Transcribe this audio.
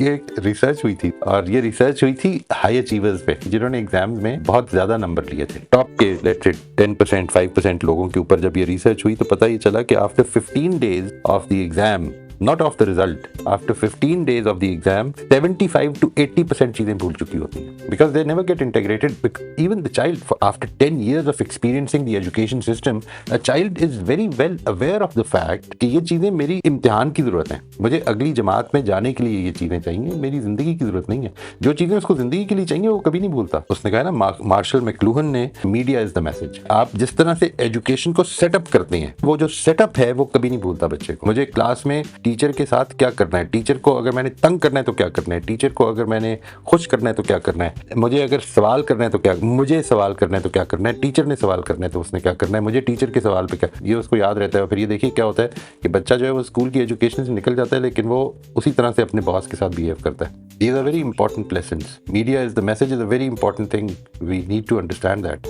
ये एक रिसर्च हुई थी और ये रिसर्च हुई थी हाई अचीवर्स पे, जिन्होंने एग्जाम में बहुत ज्यादा नंबर लिए थे। टॉप के लेट्स से 10% 5% लोगों के ऊपर जब ये रिसर्च हुई तो पता ये चला कि after 15 days of the exam, not of the result, after 15 days of the exam 75 to 80% चीजें भूल चुकी होती हैं, because they never get integrated. Even the child, after 10 years of experiencing the education system, a child is very well aware of the fact कि ये चीजें मेरी इम्तिहान की जरूरत है, मुझे अगली जमात में जाने के लिए ये चीजें चाहिए, मेरी जिंदगी की जरूरत नहीं है। जो चीजें उसको जिंदगी के लिए चाहिए वो कभी नहीं भूलता। उसने कहा ना, मार्शल मैक्लूहन ने, मीडिया इज द मैसेज। आप जिस तरह से एजुकेशन को सेटअप करते हैं, वो जो सेटअप है वो कभी नहीं भूलता बच्चे को। मुझे क्लास में टीचर के साथ क्या करना है, टीचर को अगर मैंने तंग करना है तो क्या करना है, टीचर को अगर मैंने खुश करना है तो क्या करना है, मुझे अगर सवाल करना है तो क्या, मुझे सवाल करना है तो क्या करना है, टीचर ने सवाल करना है तो उसने क्या करना है, मुझे टीचर के सवाल पे क्या, ये उसको याद रहता है। फिर ये देखिए क्या होता है कि बच्चा जो है वो स्कूल की एजुकेशन से निकल जाता है, लेकिन वो उसी तरह से अपने बॉस के साथ बिहेव करता है। These are very important lessons. Media is the message is a very important thing. We need to understand that.